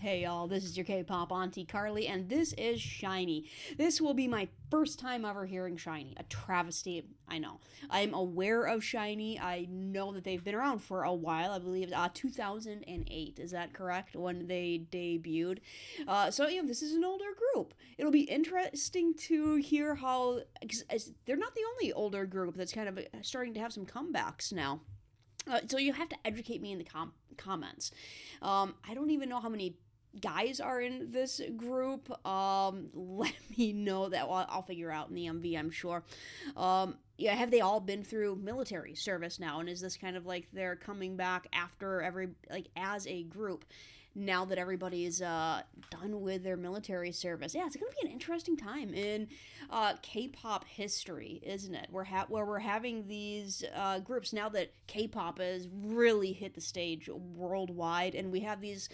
Hey y'all, this is your K-pop auntie Carly, and this is SHINee. This will be my first time ever hearing SHINee. A travesty, I know. I'm aware of SHINee. I know that they've been around for a while. I believe 2008, is that correct? When they debuted. So this is an older group. It'll be interesting to hear how, they're not the only older group that's kind of starting to have some comebacks now. So you have to educate me in the comments. I don't even know how many guys are in this group. Let me know that. Well, I'll figure out in the MV, I'm sure. Have they all been through military service now? And is this kind of like they're coming back after as a group? Now that everybody's done with their military service. Yeah, it's going to be an interesting time in K-pop history, isn't it? Where we're having these groups now that K-pop has really hit the stage worldwide, and we have these,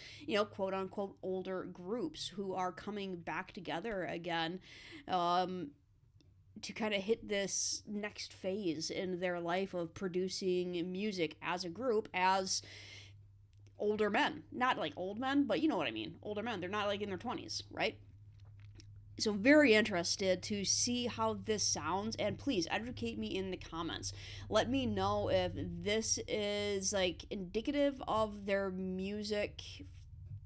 quote-unquote older groups who are coming back together again to kind of hit this next phase in their life of producing music as a group, as older men. Not like old men, but you know what I mean. Older men. They're not like in their 20s, right? So very interested to see how this sounds, and please educate me in the comments. Let me know if this is like indicative of their music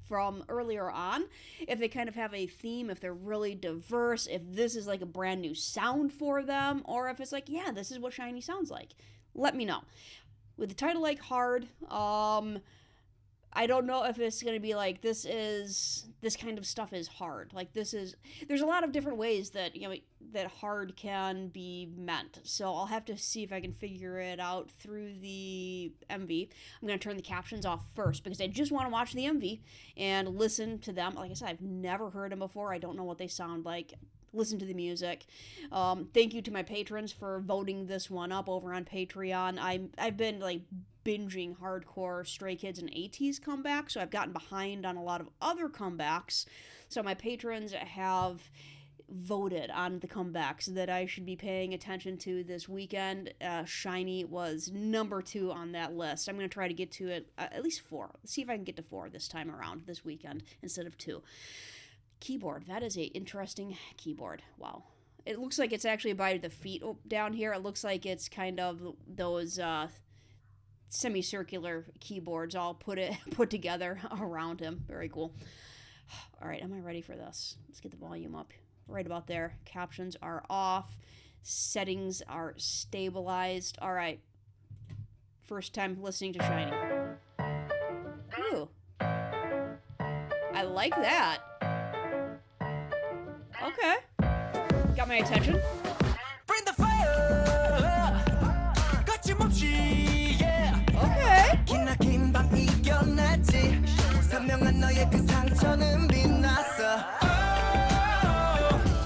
from earlier on, if they kind of have a theme, if they're really diverse, if this is like a brand new sound for them, or if it's like, yeah, this is what SHINee sounds like. Let me know. With the title like Hard, I don't know if it's going to be like, this kind of stuff is hard. Like there's a lot of different ways that, that hard can be meant. So I'll have to see if I can figure it out through the MV. I'm going to turn the captions off first because I just want to watch the MV and listen to them. Like I said, I've never heard them before. I don't know what they sound like. Listen to the music. Thank you to my patrons for voting this one up over on Patreon. I've been like binging hardcore Stray Kids and ATEEZ comeback, so I've gotten behind on a lot of other comebacks. So my patrons have voted on the comebacks that I should be paying attention to this weekend. SHINee was number 2 on that list. I'm going to try to get to it at least 4. Let's see if I can get to 4 this time around, this weekend, instead of 2. Keyboard. That is a interesting keyboard. Wow. It looks like it's actually by the feet down here. It looks like it's kind of those semicircular keyboards all put together around him. Very cool. All right, am I ready for this? Let's get the volume up right about there. Captions are off. Settings are stabilized. All right. First time listening to SHINee. Ooh. I like that. Okay. Got my attention. Bring the fire. Okay.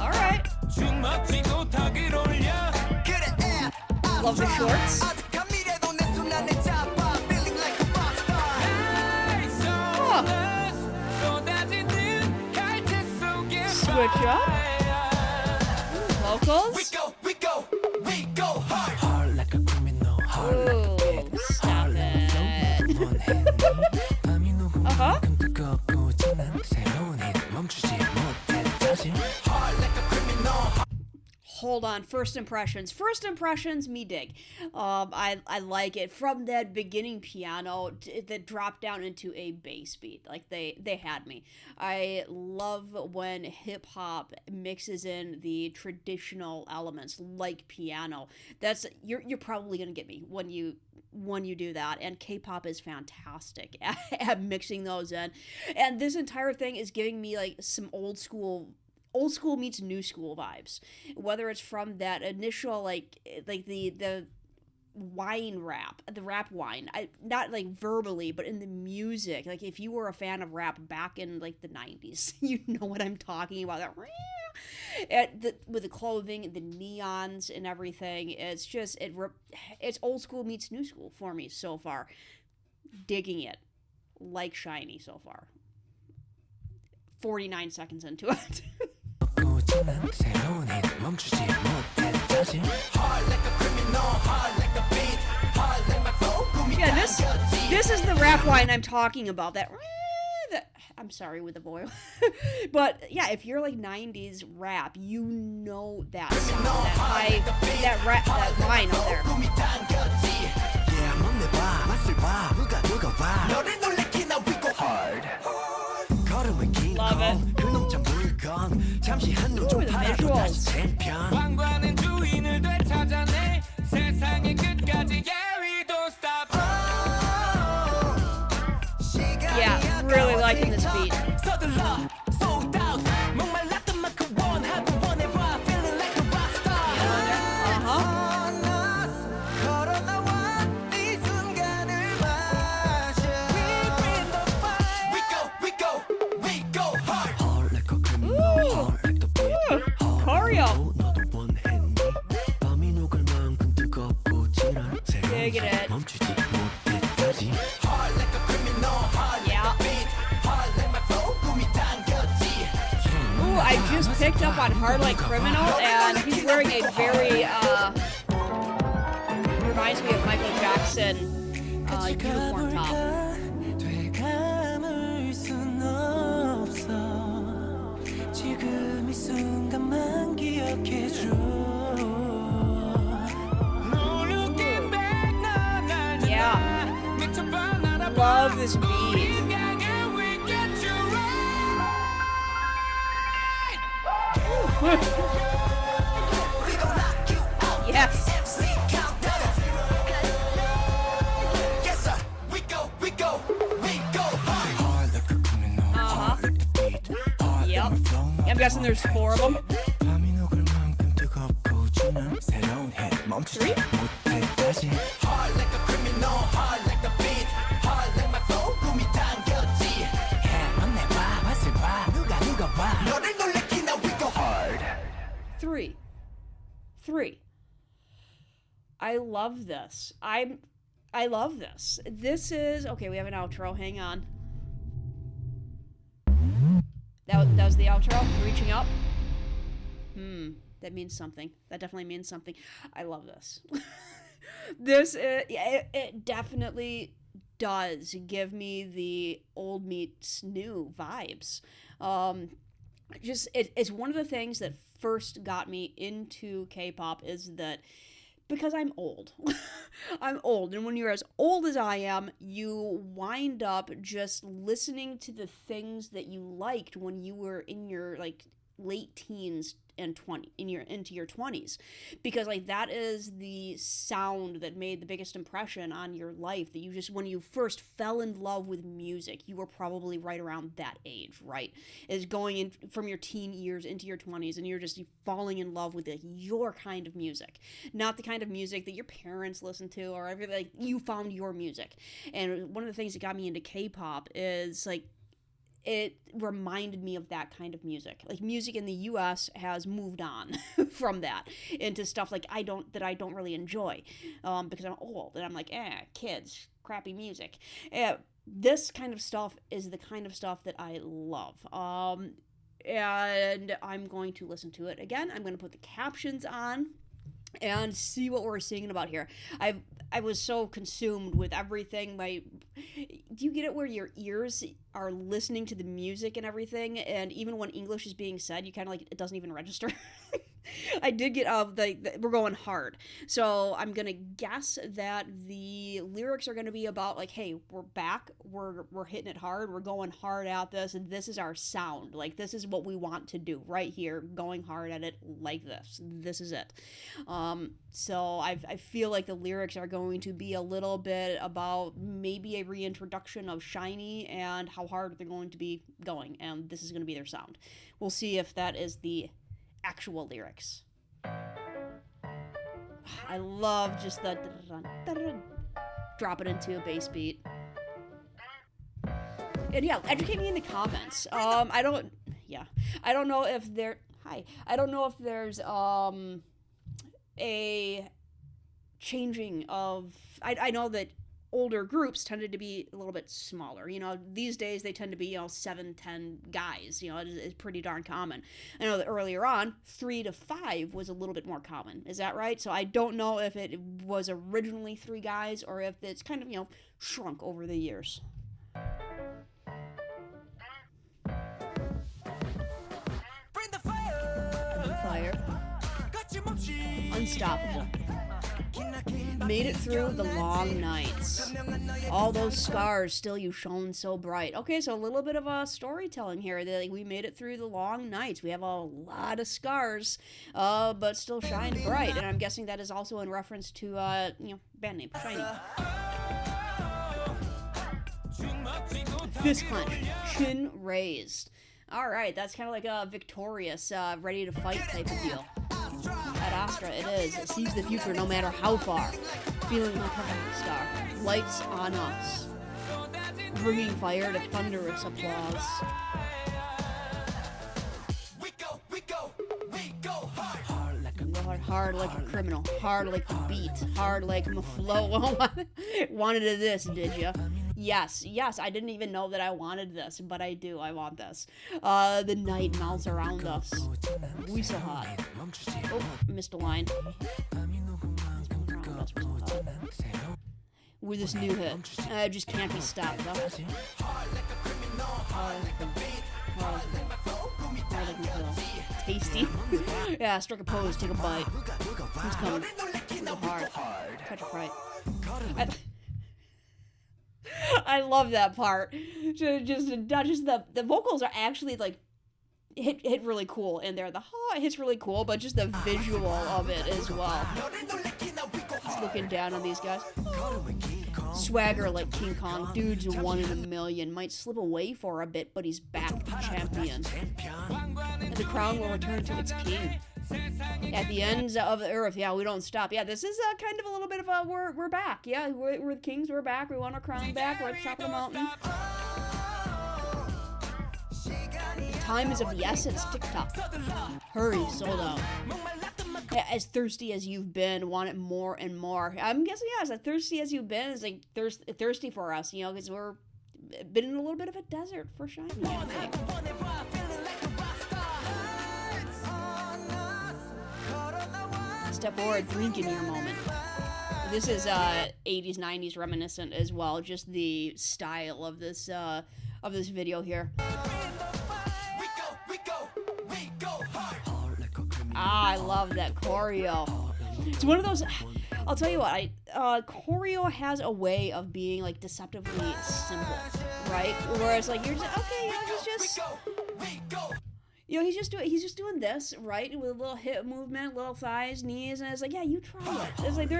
All right. Love the shorts. Switch up. Vocals. We go hard like a criminal, hard like a pit, Stop it. Uh-huh. Hold on. First impressions, me dig. I like it. From that beginning piano that dropped down into a bass beat. Like they had me. I love when hip hop mixes in the traditional elements like piano. That's you're probably gonna get me when you do that, and K-pop is fantastic at mixing those in. And this entire thing is giving me like some old school meets new school vibes, whether it's from that initial like the wine rap, the rap wine, not like verbally, but in the music. Like if you were a fan of rap back in like the 90s, you know what I'm talking about. That with the clothing, the neons and everything, it's just it's old school meets new school for me so far. Digging it like SHINee so far. 49 seconds into it. Yeah, this is the rap line I'm talking about. I'm sorry with the voice, but yeah, if you're like 90s rap, you know that sound, that rap, that line out there. Love it. Ooh, the visuals. Yeah, really liking this beat. Choreo. Digging it. Yeah. Ooh, I just picked up on Hard Like Criminal, and he's wearing a very, reminds me of Michael Jackson, uniform top. Yeah. Love this beat. Yes. Yep. I'm guessing there's 4 of them. 3? Three. I love this. I love this. This is okay. We have an outro. Hang on. That was the outro. Reaching up. That means something. That definitely means something. I love this. This it definitely does give me the old meets new vibes. It's one of the things that first got me into K-pop is that because I'm old. I'm old, and when you're as old as I am, you wind up just listening to the things that you liked when you were in your like late teens and into your 20s, because like that is the sound that made the biggest impression on your life, that you just, when you first fell in love with music, you were probably right around that age, right? Is going in from your teen years into your 20s, and you're just falling in love with your kind of music, not the kind of music that your parents listened to or everything. Like, you found your music. And one of the things that got me into K-pop is like it reminded me of that kind of music. Like, music in the US has moved on from that into stuff like I don't really enjoy, because I'm old and I'm like, kids, crappy music. This kind of stuff is the kind of stuff that I love. And I'm going to listen to it again. I'm going to put the captions on and see what we're singing about here. I was so consumed with everything. Do you get it where your ears are listening to the music and everything, and even when English is being said, you kind of like, it doesn't even register? I did get we're going hard. So I'm gonna guess that the lyrics are gonna be about like, hey, we're back, we're hitting it hard, we're going hard at this, and this is our sound. Like, this is what we want to do right here, going hard at it like this. This is it. So I feel like the lyrics are going to be a little bit about maybe a reintroduction of SHINee and how hard they're going to be going, and this is going to be their sound. We'll see if that is the actual lyrics. I love just the drop it into a bass beat. And yeah, educate me in the comments. I don't know if there's a changing of, I know that older groups tended to be a little bit smaller. You know, these days they tend to be, 7, 10 guys. You know, it's pretty darn common. I know that earlier on, 3 to 5 was a little bit more common. Is that right? So I don't know if it was originally 3 guys or if it's kind of, shrunk over the years. unstoppable. Made it through the long nights. All those scars, still you shone so bright. Okay, so a little bit of a storytelling here. Like, we made it through the long nights. We have a lot of scars, but still shine bright. And I'm guessing that is also in reference to, band name, SHINee. Fist clench, chin raised. All right, that's kind of like a victorious, ready to fight type of deal. At Astra, it is. It sees the future no matter how far. Feeling like a rock star. Lights on us. Bringing fire to thunderous applause. We go hard like a criminal. Hard like the beat. Hard like my flow. Wanted this, did ya? Yes, I didn't even know that I wanted this, but I do. I want this. The night melts around us. We so hot. Oh, missed a line. With this new hit, I just can't be stopped, though. Tasty. Yeah, strike a pose, take a bite. Who's coming? Go hard. Catch a fright. I love that part. Just the vocals are actually like hit really cool in there. The it hits really cool, but just the visual of it as well. Just looking down on these guys. Swagger like King Kong. Dude's 1 in a million. Might slip away for a bit, but he's back, champion. And the crown will return to its king. At the ends of the earth, yeah, we don't stop. Yeah, this is kind of a little bit of a we're back. Yeah, we're the kings. We're back. We want our crown back. We're at the top of the mountain. Time is of the essence. TikTok. Hurry, sold out. As thirsty as you've been, want it more and more. I'm guessing, yeah, as thirsty as you've been is like thirsty for us, because we're been in a little bit of a desert for SHINee, I think. Step forward, drink in your moment. This is 80s, 90s reminiscent as well. Just the style of this video here. I love that choreo. It's one of those. I'll tell you what. Choreo has a way of being like deceptively simple, right? Whereas like you're just okay, he's just doing this, right? With a little hip movement, little thighs, knees, and it's like, yeah, you try it. It's like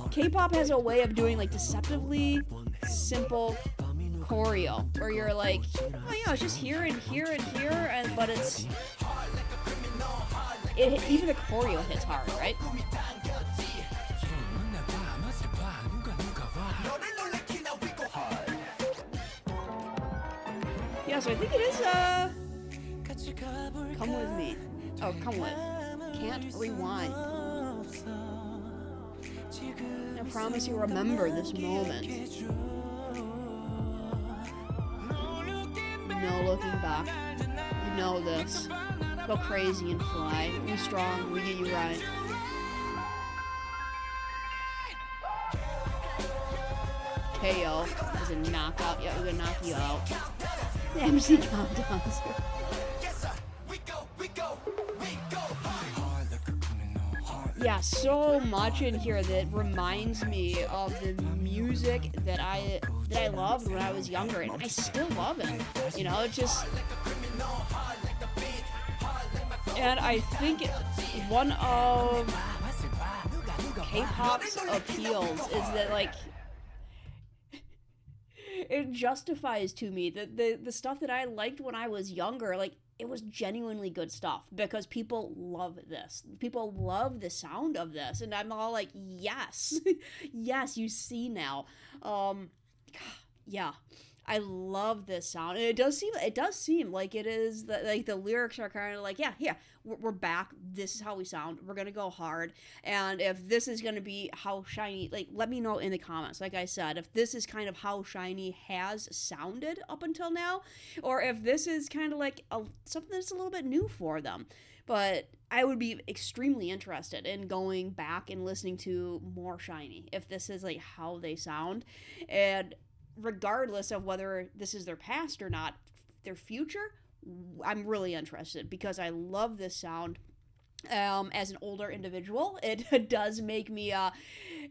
K-pop has a way of doing like deceptively simple choreo, where you're like, oh, it's just here and here and here, but even the choreo hits hard, right? Yeah, so I think it is, Come With Me. Oh, Come With. Can't Rewind. I promise you remember this moment. No looking back. You know this. Go crazy and fly. Be strong, we get you right. KO is a knockout. Yeah, we're gonna knock you out. The MC countdowns. Yeah, so much in here that reminds me of the music that I loved when I was younger, and I still love it. It's just. And I think one of K-pop's appeals is that, like, it justifies to me that the stuff that I liked when I was younger, like, it was genuinely good stuff because people love this. People love the sound of this, and I'm all like, yes, yes, you see now. Yeah. I love this sound, and it does seem like it is like the lyrics are kind of like, yeah, we're back. This is how we sound. We're gonna go hard, and if this is gonna be how SHINee, like, let me know in the comments. Like I said, if this is kind of how SHINee has sounded up until now, or if this is kind of like something that's a little bit new for them. But I would be extremely interested in going back and listening to more SHINee if this is like how they sound, and regardless of whether this is their past or not, their future, I'm really interested because I love this sound. As an older individual, it does make me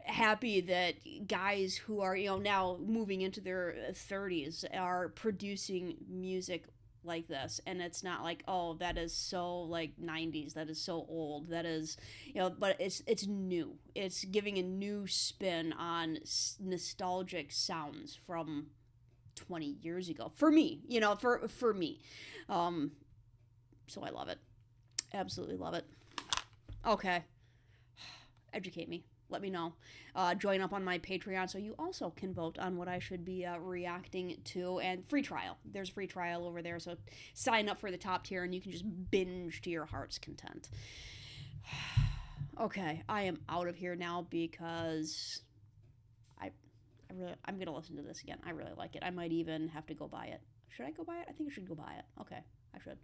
happy that guys who are, now moving into their 30s are producing music like this, and it's not like, oh, that is so like 90s, that is so old, that is, but it's new. It's giving a new spin on nostalgic sounds from 20 years ago for me, for me. So I love it. Absolutely love it. Okay. Educate me. Let me know. Join up on my Patreon so you also can vote on what I should be reacting to. And free trial. There's a free trial over there. So sign up for the top tier and you can just binge to your heart's content. Okay. I am out of here now because I'm going to listen to this again. I really like it. I might even have to go buy it. Should I go buy it? I think I should go buy it. Okay. I should.